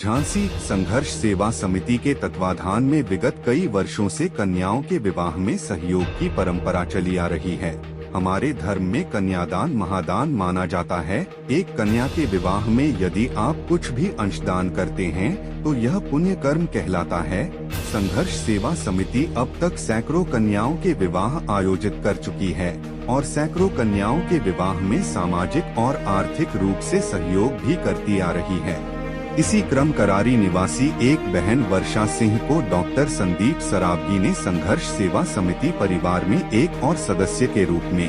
झांसी संघर्ष सेवा समिति के तत्वाधान में विगत कई वर्षों से कन्याओं के विवाह में सहयोग की परंपरा चली आ रही है। हमारे धर्म में कन्यादान महादान माना जाता है। एक कन्या के विवाह में यदि आप कुछ भी अंशदान करते हैं तो यह पुण्य कर्म कहलाता है। संघर्ष सेवा समिति अब तक सैकड़ों कन्याओं के विवाह आयोजित कर चुकी है और सैकड़ों कन्याओं के विवाह में सामाजिक और आर्थिक रूप से सहयोग भी करती आ रही है। इसी क्रम करारी निवासी एक बहन वर्षा सिंह को डॉक्टर संदीप सरावगी ने संघर्ष सेवा समिति परिवार में एक और सदस्य के रूप में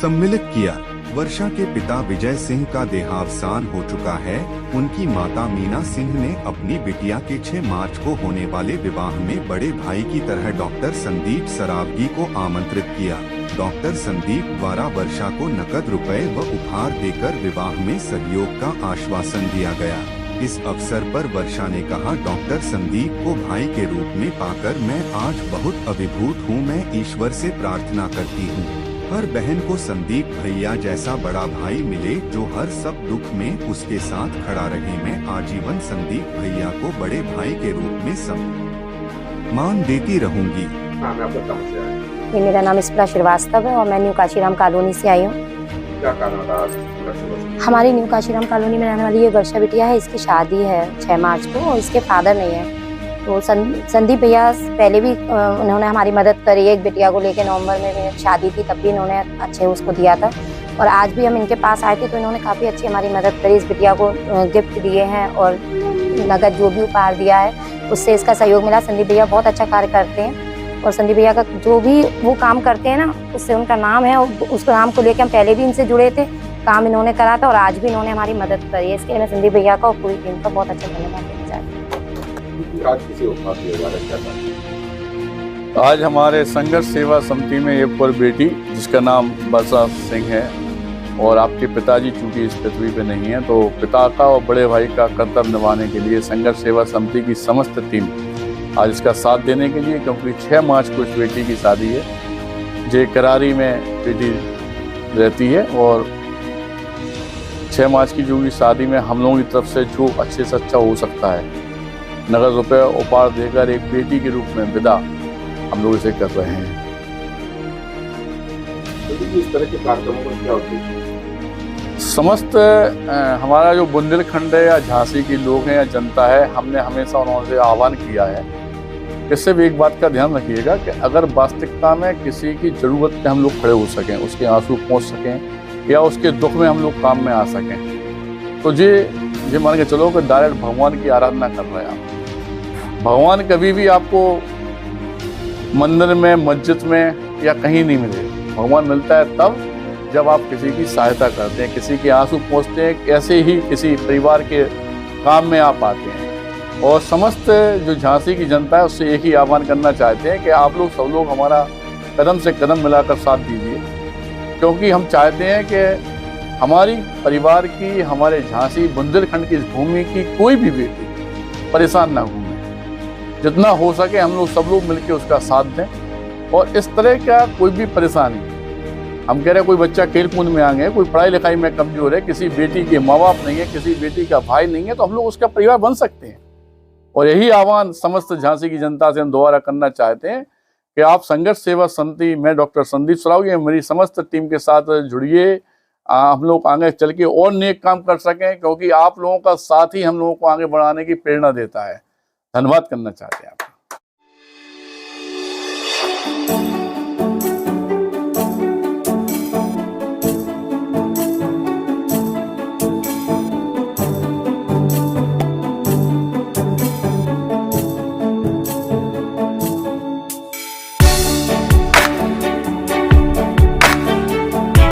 सम्मिलित किया। वर्षा के पिता विजय सिंह का देहावसान हो चुका है। उनकी माता मीना सिंह ने अपनी बिटिया के 6 मार्च को होने वाले विवाह में बड़े भाई की तरह डॉक्टर संदीप सरावगी को आमंत्रित किया। डॉक्टर संदीप द्वारा वर्षा को नकद रुपए व उपहार देकर विवाह में सहयोग का आश्वासन दिया गया। इस अवसर पर वर्षा ने कहा, डॉक्टर संदीप को भाई के रूप में पाकर मैं आज बहुत अभिभूत हूँ। मैं ईश्वर से प्रार्थना करती हूँ हर बहन को संदीप भैया जैसा बड़ा भाई मिले जो हर सब दुख में उसके साथ खड़ा रहे। मैं आजीवन संदीप भैया को बड़े भाई के रूप में सम्मान देती रहूंगी। मेरा नाम स्प्रा श्रीवास्तव है और मैं न्यू काशीराम कॉलोनी से आई हूँ। क्या कारण था? हमारी न्यू काशीराम कॉलोनी में रहने वाली ये वर्षा बिटिया है। इसकी शादी है 6 मार्च को और इसके फादर नहीं है। तो संदीप भैया पहले भी उन्होंने हमारी मदद करी। एक बिटिया को लेकर नवंबर में शादी थी, तब भी इन्होंने अच्छे उसको दिया था और आज भी हम इनके पास आए थे तो इन्होंने काफ़ी अच्छी हमारी मदद करी। इस बिटिया को गिफ्ट दिए हैं और नगद जो भी उपहार दिया है उससे इसका सहयोग मिला। संदीप भैया बहुत अच्छा कार्य करते हैं और संदीप भैया का जो भी वो काम करते हैं ना, उससे उनका नाम है। उस नाम को लेकर हम पहले भी इनसे जुड़े थे, काम इन्होंने करा था और आज भी इन्होंने हमारी मदद करी है। इसके लिए मैं संदीप भैया का और पूरी टीम का बहुत अच्छा धन्यवाद देना चाहती हूँ। आज हमारे संघर्ष सेवा समिति में एक और बेटी जिसका नाम वर्षा सिंह है और आपके पिताजी चूंकि इस पृथ्वी पे नहीं है तो पिता का और बड़े भाई का कर्तव्य निभाने के लिए संघर्ष सेवा समिति की समस्त टीम आज इसका साथ देने के लिए, क्योंकि 6 मार्च को इस बेटी की शादी है। जे करारी में बेटी रहती है और 6 मार्च की जो भी शादी में हम लोगों की तरफ से जो अच्छे से अच्छा हो सकता है नगद रुपये उपहार देकर एक बेटी के रूप में विदा हम लोग इसे कर रहे हैं। तो इस तरह के कार्यक्रमों का क्या उद्देश्य? समस्त हमारा जो बुंदेलखंड है या झांसी के लोग हैं या जनता है, हमने हमेशा उन्होंने आह्वान किया है। इससे भी एक बात का ध्यान रखिएगा कि अगर वास्तविकता में किसी की ज़रूरत पे हम लोग खड़े हो सकें, उसके आंसू पहुंच सकें या उसके दुख में हम लोग काम में आ सकें, तो ये मान के चलो कि डायरेक्ट भगवान की आराधना कर रहे हैं आप। भगवान कभी भी आपको मंदिर में, मस्जिद में या कहीं नहीं मिले। भगवान मिलता है तब जब आप किसी की सहायता करते हैं, किसी के आंसू पहुँचते हैं, ऐसे ही किसी परिवार के काम में आप आते हैं। और समस्त जो झांसी की जनता है उससे एक ही आह्वान करना चाहते हैं कि आप लोग सब लोग हमारा कदम से कदम मिलाकर साथ दीजिए, क्योंकि हम चाहते हैं कि हमारी परिवार की, हमारे झांसी बुंदेलखंड की इस भूमि की कोई भी बेटी परेशान ना घूमे। जितना हो सके हम लोग सब लोग मिलकर उसका साथ दें। और इस तरह का कोई भी परेशानी, हम कह रहे हैं कोई बच्चा खेल कूद में आ गए, कोई पढ़ाई लिखाई में कमजोर है, किसी बेटी के माँ बाप नहीं है, किसी बेटी का भाई नहीं है, तो हम लोग उसका परिवार बन सकते हैं। और यही आह्वान समस्त झांसी की जनता से हम दोबारा करना चाहते हैं कि आप संघर्ष सेवा समिति में डॉक्टर संदीप सरावगी मेरी समस्त टीम के साथ जुड़िए। हम लोग आगे चल के और नेक काम कर सकें, क्योंकि आप लोगों का साथ ही हम लोगों को आगे बढ़ाने की प्रेरणा देता है। धन्यवाद करना चाहते हैं आप।